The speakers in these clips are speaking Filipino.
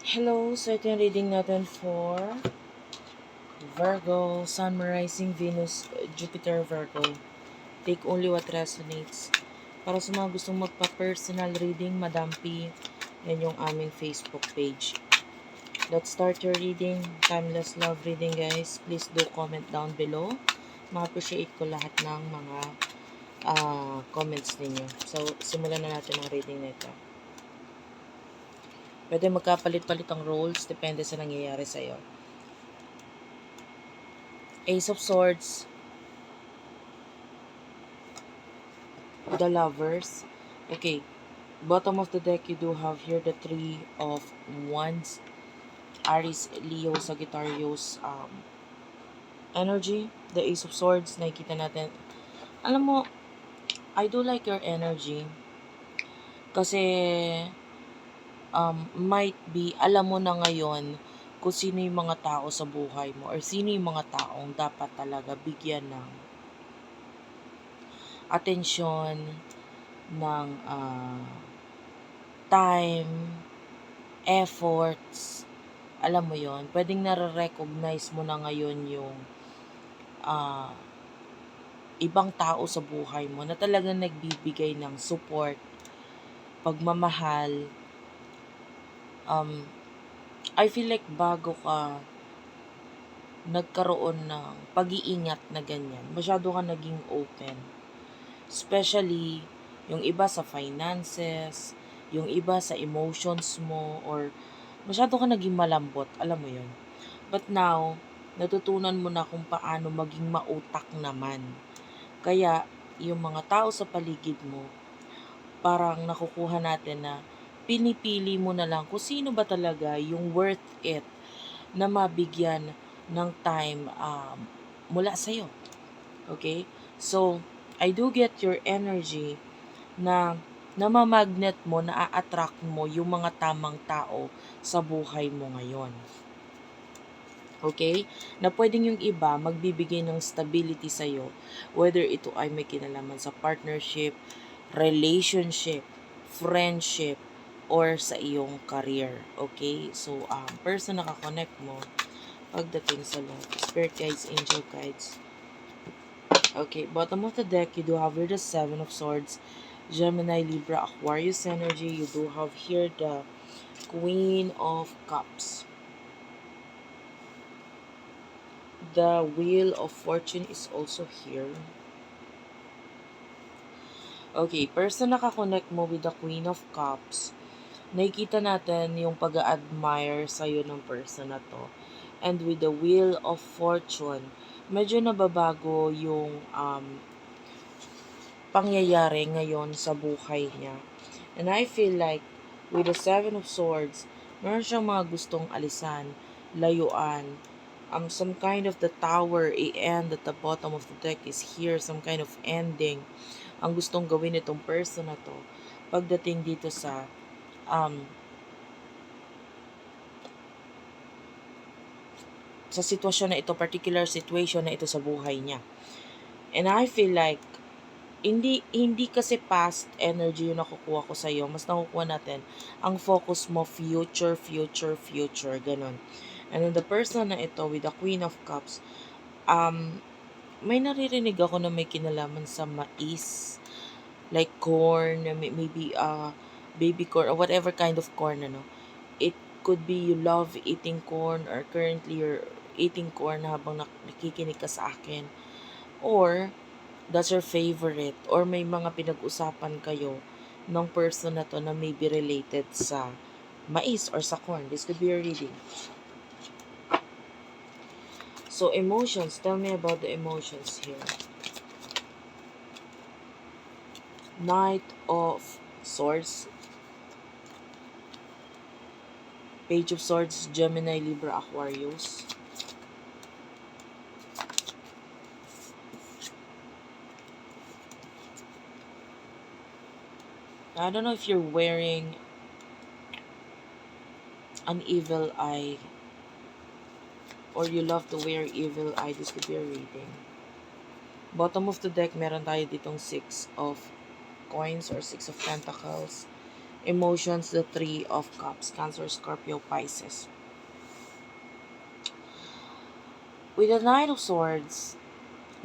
Hello, so ito yung reading natin for Virgo, Sun, Rising, Venus, Jupiter, Virgo. Take only what resonates. Para sa mga gustong magpa-personal reading, Madam P, yan yung aming Facebook page. Let's start your reading. Timeless love reading, guys. Please do comment down below. Ma-appreciate ko lahat ng mga comments ninyo. So, simulan na natin ang reading nito. Pwede magkapalit-palit ang roles, depende sa nangyayari sa'yo. Ace of Swords, the Lovers. Okay, bottom of the deck, you do have here the Three of Wands, Aries, Leo, Sagittarius, energy. The Ace of Swords, nakikita natin. Alam mo, I do like your energy. Kasi, might be, alam mo na ngayon kung sino yung mga tao sa buhay mo or sino yung mga taong dapat talaga bigyan ng atensyon, ng time, efforts, alam mo yon, pwedeng nare-recognize mo na ngayon yung uh, ibang tao sa buhay mo na talagang nagbibigay ng support, pagmamahal. I feel like bago ka nagkaroon ng pag-iingat na ganyan, masyado ka naging open. Especially, yung iba sa finances, yung iba sa emotions mo, or masyado ka naging malambot, alam mo yun. But now, natutunan mo na kung paano maging mautak naman. Kaya, yung mga tao sa paligid mo, parang nakukuha natin na pinipili mo na lang kung sino ba talaga yung worth it na mabigyan ng time mula sa'yo. Okay? So, I do get your energy na namamagnet mo, na-attract mo yung mga tamang tao sa buhay mo ngayon. Okay? Na pwedeng yung iba magbibigay ng stability sa'yo, whether ito ay may kinalaman sa partnership, relationship, friendship, or sa iyong career. Okay? So, person na kakonect mo pagdating sa love. Spirit guides, angel guides. Okay, bottom of the deck, you do have here the Seven of Swords, Gemini, Libra, Aquarius energy. You do have here the Queen of Cups. The Wheel of Fortune is also here. Okay, person na kakonect mo with the Queen of Cups, nakikita natin yung pag-a-admire sa'yo ng person na to. And with the Wheel of Fortune, medyo nababago yung pangyayari ngayon sa buhay niya. And I feel like with the Seven of Swords, meron siyang mga gustong alisan, layuan, some kind of the tower, a end at the bottom of the deck is here, some kind of ending. Ang gustong gawin itong person na to, pagdating dito sa sitwasyon na ito, particular situation na ito sa buhay niya. And I feel like hindi kasi past energy yung nakukuha ko sa iyo, mas nakukuha natin ang focus mo future, future, future, ganun. And then the person na ito with the Queen of Cups, may naririnig ako na may kinalaman sa mais, like corn, maybe baby corn or whatever kind of corn, ano. It could be you love eating corn or currently you're eating corn habang nakikinig ka sa akin, or that's your favorite, or may mga pinag-usapan kayo ng person na to na may be related sa mais or sa corn. This could be your reading. So, emotions. Tell me about the emotions here. Knight of Swords. Page of Swords, Gemini, Libra, Aquarius. I don't know if you're wearing an evil eye or you love to wear evil eye. This could be a reading. Bottom of the deck, meron tayo ditong Six of Coins or Six of Pentacles. Emotions, the Three of Cups, Cancer, Scorpio, Pisces. With the Knight of Swords,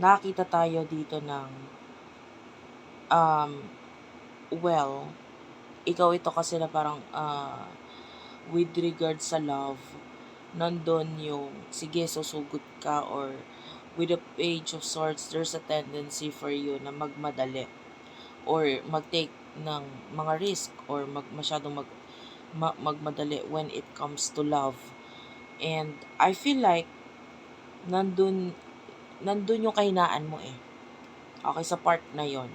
nakita tayo dito ng, um, well, ikaw ito kasi na parang, with regard sa love, nandun yung, sige, susugot ka, or with the Page of Swords, there's a tendency for you na magmadali or mag-take ng mga risk or masyadong magmadali when it comes to love. And I feel like nandun nandun yung kahinaan mo eh. Okay, sa part na yon.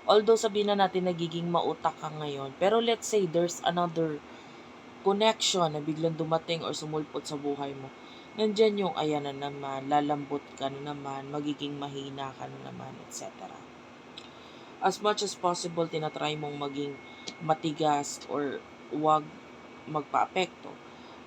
Although sabihin na natin nagiging mautak ka ngayon, pero let's say there's another connection na biglang dumating or sumulpot sa buhay mo. Nandyan yung ayan na naman, lalambot ka na naman, magiging mahina ka na naman, etc. As much as possible, tinatry mong maging matigas or wag magpa-apekto.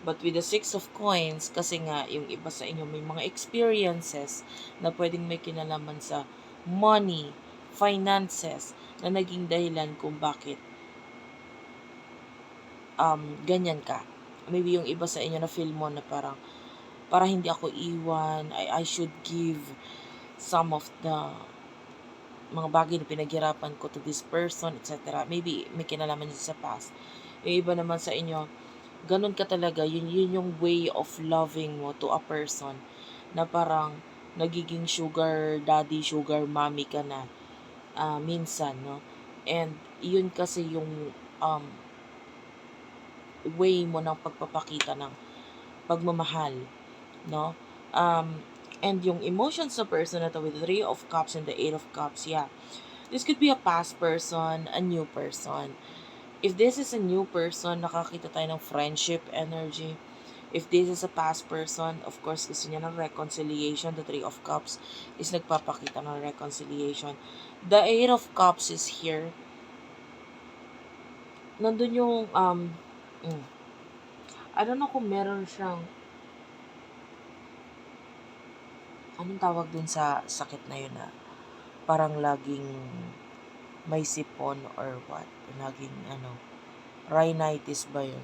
But with the Six of Coins, kasi nga, yung iba sa inyo may mga experiences na pwedeng may kinalaman sa money, finances, na naging dahilan kung bakit ganyan ka. Maybe yung iba sa inyo na feel mo na parang, para hindi ako iwan, I should give some of the mga bagay na pinaghirapan ko to this person, etc. Maybe may kinalaman yun sa past. Yung iba naman sa inyo, ganun ka talaga, yun yung way of loving mo to a person na parang nagiging sugar daddy, sugar mommy ka na minsan, no? And yun kasi yung way mo ng pagpapakita ng pagmamahal, no? And yung emotions sa person na to with the Three of Cups and the Eight of Cups, yeah. This could be a past person, a new person. If this is a new person, nakakita tayo ng friendship energy. If this is a past person, of course, gusto niya ng reconciliation. The Three of Cups is nagpapakita ng reconciliation. The Eight of Cups is here. Nandun yung, I don't know kung meron siyang, anong tawag dun sa sakit na yun na parang laging may sipon or what? Laging rhinitis ba yun?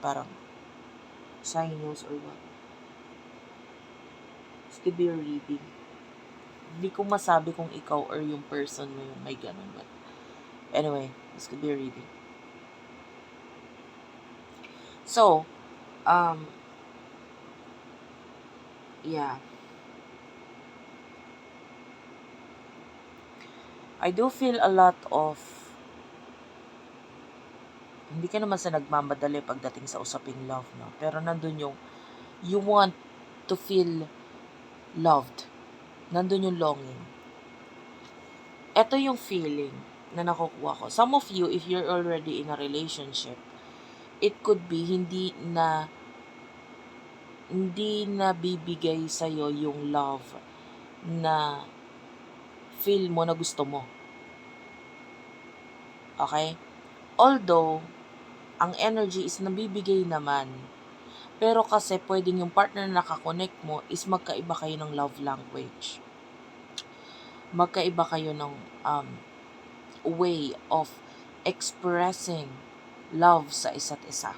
Parang sinus or what? Severe reading. Hindi ko masabi kung ikaw or yung person mo yung may ganun. But anyway, this could be a reading. So, yeah. I do feel a lot of, hindi ka naman sa nagmamadali pagdating sa usaping love, no? Pero nandun yung, you want to feel loved. Nandun yung longing. Ito yung feeling na nakukuha ko. Some of you, if you're already in a relationship, it could be hindi na bibigay sa'yo yung love na feel mo na gusto mo. Okay? Although, ang energy is nabibigay naman. Pero kasi pwedeng yung partner na nakakonect mo is magkaiba kayo ng love language. Magkaiba kayo ng way of expressing love sa isa't isa.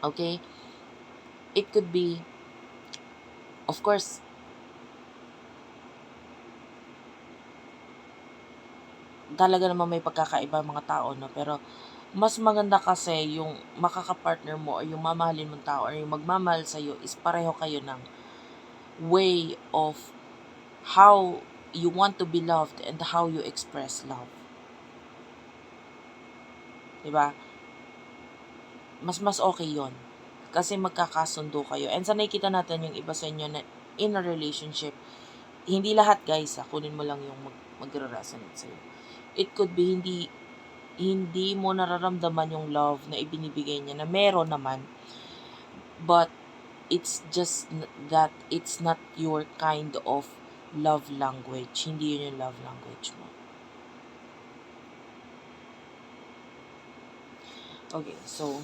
Okay? It could be, of course, talaga naman may pagkakaiba mga tao, no? Pero mas maganda kasi yung makakapartner mo or yung mamahalin mong tao or yung magmamahal sa'yo is pareho kayo ng way of how you want to be loved and how you express love. Diba? Mas okay yon kasi magkakasundo kayo. And sa nakikita natin yung iba sa inyo na in a relationship, hindi lahat guys, kunin mo lang yung magre-resonate sa'yo. It could be hindi mo nararamdaman yung love na ibinibigay niya na meron naman, but it's just that it's not your kind of love language. Hindi yun yung love language mo. Okay, so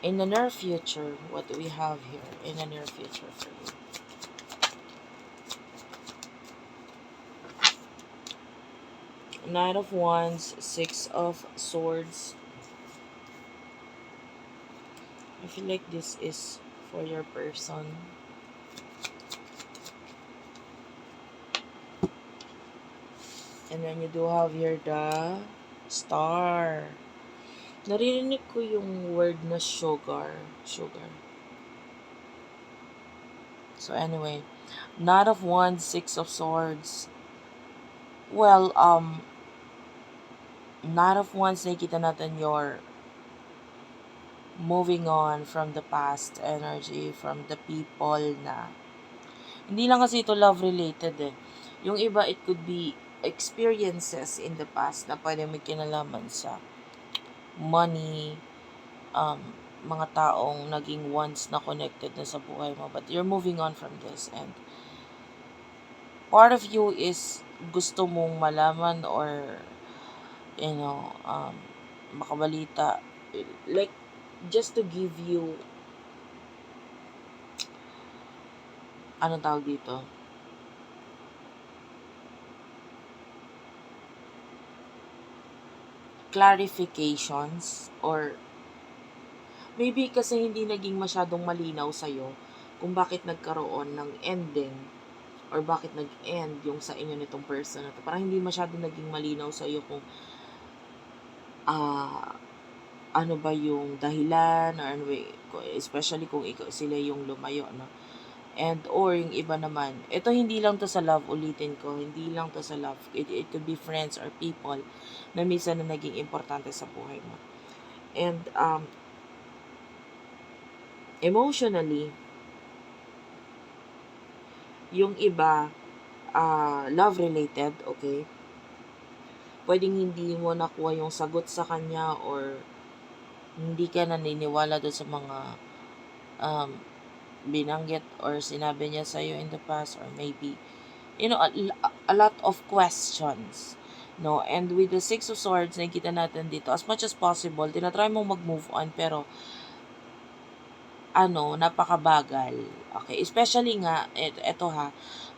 in the near future, what do we have here in the near future for you? Knight of Wands, Six of Swords. I feel like this is for your person. And then you do have here the Star. Naririnig ko yung word na sugar. Sugar. So anyway, Knight of Wands, Six of Swords. Well, Knight of Wands, nakikita natin your moving on from the past energy, from the people na hindi lang kasi ito love related eh. Yung iba, it could be experiences in the past na pwede may kinalaman sa money, mga taong naging once na connected na sa buhay mo. But you're moving on from this, and part of you is gusto mong malaman or, you know, makabalita. Like, just to give you, anong tawag dito? Clarifications, or maybe kasi hindi naging masyadong malinaw sa'yo kung bakit nagkaroon ng ending or bakit nag-end yung sa inyo nitong person na to. Parang hindi masyadong naging malinaw sa'yo kung ano ba yung dahilan, or ano ba, especially kung ikaw, sila yung lumayo, no? And or yung iba naman, ito hindi lang to sa love, ulitin ko, hindi lang to sa love. It could be friends or people na minsan na naging importante sa buhay mo. And emotionally, yung iba, love related, okay? Pwedeng hindi mo nakuha yung sagot sa kanya, or hindi ka naniniwala doon sa mga binanggit or sinabi niya sa'yo in the past, or maybe, a lot of questions. No? And with the Six of Swords, nakikita natin dito, as much as possible, tinatry mong mag-move on, pero napakabagal. Okay, especially nga, eto ha,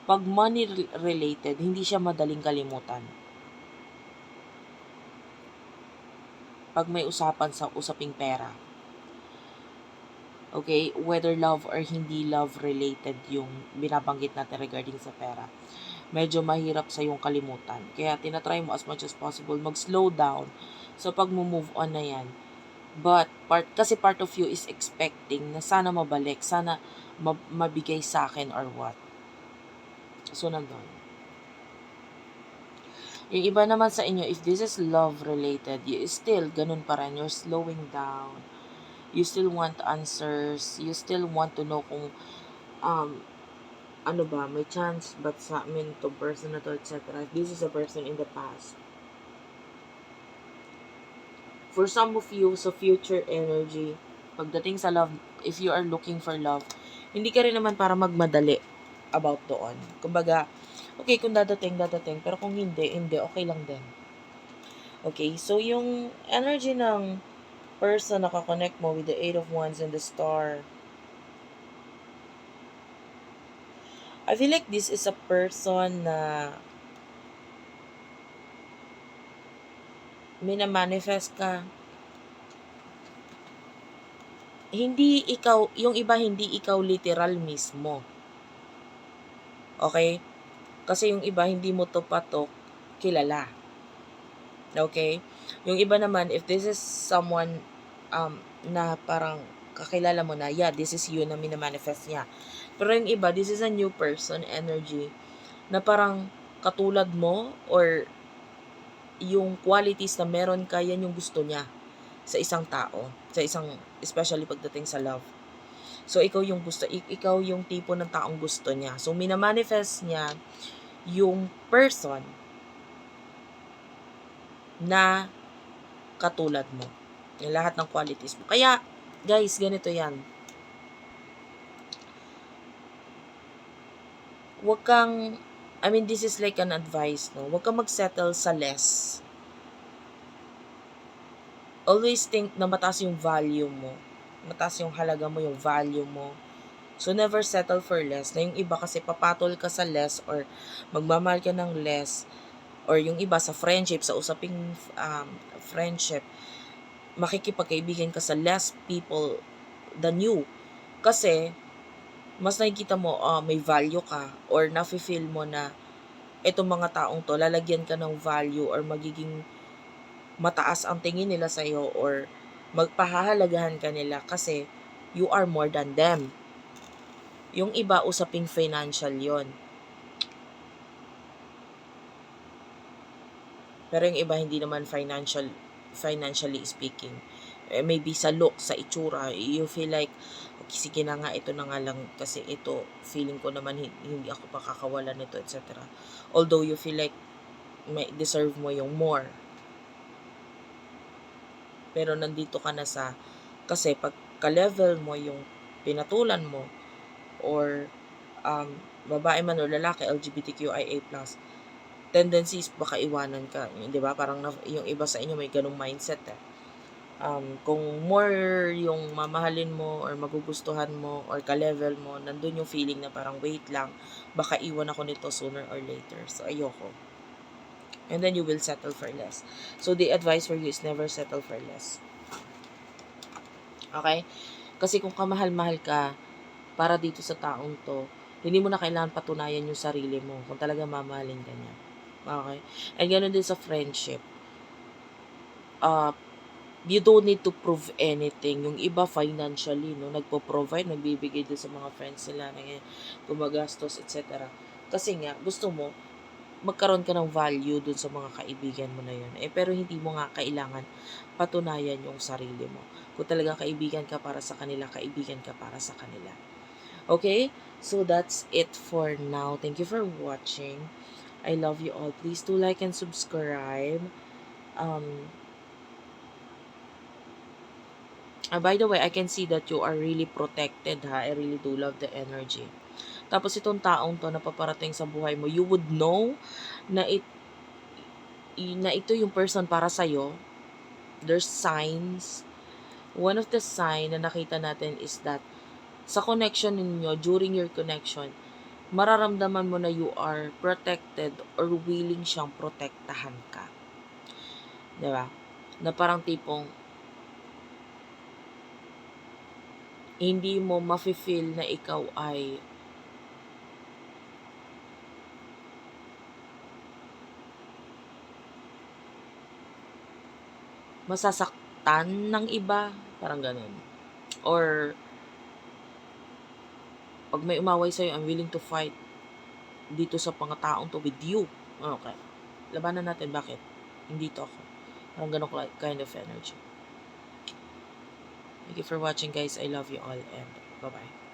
pag money related, hindi siya madaling kalimutan. Pag may usapan sa usaping pera. Okay, whether love or hindi love related yung binabanggit natin regarding sa pera, medyo mahirap sa yung kalimutan. Kaya tinatry mo as much as possible mag-slow down. So pag move on na yan. But kasi part of you is expecting na sana mabalik, sana mabigay sa akin or what. So nandun. Yung iba naman sa inyo, if this is love related, you still ganun pa rin, you're slowing down. You still want answers, you still want to know kung ano ba, may chance but sa amin to person na to, etc. This is a person in the past. For some of you, sa future energy, pagdating sa love, if you are looking for love, hindi ka rin naman para magmadali about doon. Kumbaga, okay, kung dadating. Pero kung hindi, okay lang din. Okay, so yung energy ng person na kakonect mo with the Eight of Wands and the Star, I feel like this is a person na minamanifest ka. Hindi ikaw, yung iba hindi ikaw literal mismo. Okay? Kasi yung iba hindi mo to patok kilala. Okay? Yung iba naman, if this is someone na parang kakilala mo na, yeah, this is you na minamanifest niya. Pero yung iba, this is a new person energy na parang katulad mo, or yung qualities na meron ka, yan yung gusto niya sa isang tao, especially pagdating sa love. So ikaw yung ikaw yung tipo ng taong gusto niya. So minamanifest niya yung person na katulad mo. Yung lahat ng qualities mo. Kaya, guys, ganito yan. Huwag kang, this is like an advice, no? Huwag kang mag-settle sa less. Always think na mataas yung value mo. Mataas yung halaga mo, yung value mo. So, never settle for less. Na yung iba kasi papatol ka sa less, or magmamahal ka ng less, or yung iba sa friendship, sa usaping friendship, makikipagkaibigan ka sa less people than you. Kasi, mas nakikita mo, may value ka, or nafe-feel mo na itong mga taong to, lalagyan ka ng value, or magiging mataas ang tingin nila sa'yo, or magpahahalagahan ka nila kasi you are more than them. Yung iba, usaping financial yon. Pero yung iba, hindi naman financially speaking. Maybe sa look, sa itsura, you feel like, okay, sige na nga, ito na nga lang, kasi ito, feeling ko naman, hindi ako pakakawalan nito, etc. Although you feel like, may deserve mo yung more. Pero nandito ka na sa, kasi pagka-level mo yung pinatulan mo, or babae man o lalaki, LGBTQIA+, tendencies baka iwanan ka, 'di ba? Parang yung iba sa inyo may ganung mindset eh. Kung more yung mamahalin mo or magugustuhan mo or ka-level mo, nandun yung feeling na parang wait lang, baka iwan ako nito sooner or later. So ayoko. And then you will settle for less. So the advice for you is never settle for less. Okay? Kasi kung kamahal-mahal ka para dito sa taong to, hindi mo na kailangan patunayan yung sarili mo kung talaga mamahalin ka niya. Okay? And ganoon din sa friendship. You don't need to prove anything. Yung iba financially, no, nagpo-provide, nagbibigay din sa mga friends nila, gumagastos, etc. Kasi nga, gusto mo, magkaroon ka ng value dun sa mga kaibigan mo na yun. Pero hindi mo nga kailangan patunayan yung sarili mo. Kung talaga kaibigan ka para sa kanila, kaibigan ka para sa kanila. Okay? So, that's it for now. Thank you for watching. I love you all. Please do like and subscribe. By the way, I can see that you are really protected ha. I really do love the energy. Tapos itong taong to na paparating sa buhay mo, you would know na, na ito yung person para sa'yo. There's signs. One of the sign na nakita natin is that sa connection ninyo, during your connection, mararamdaman mo na you are protected or willing siyang protektahan ka. Diba? Na parang tipong hindi mo mafe-feel na ikaw ay masasaktan ng iba, parang ganun. Or pag may umaway sa'yo, I'm willing to fight dito sa pangataong to with you. Okay. Labanan natin, bakit? Hindi to ako. Parang ganun kind of energy. Thank you for watching, guys. I love you all, and bye-bye.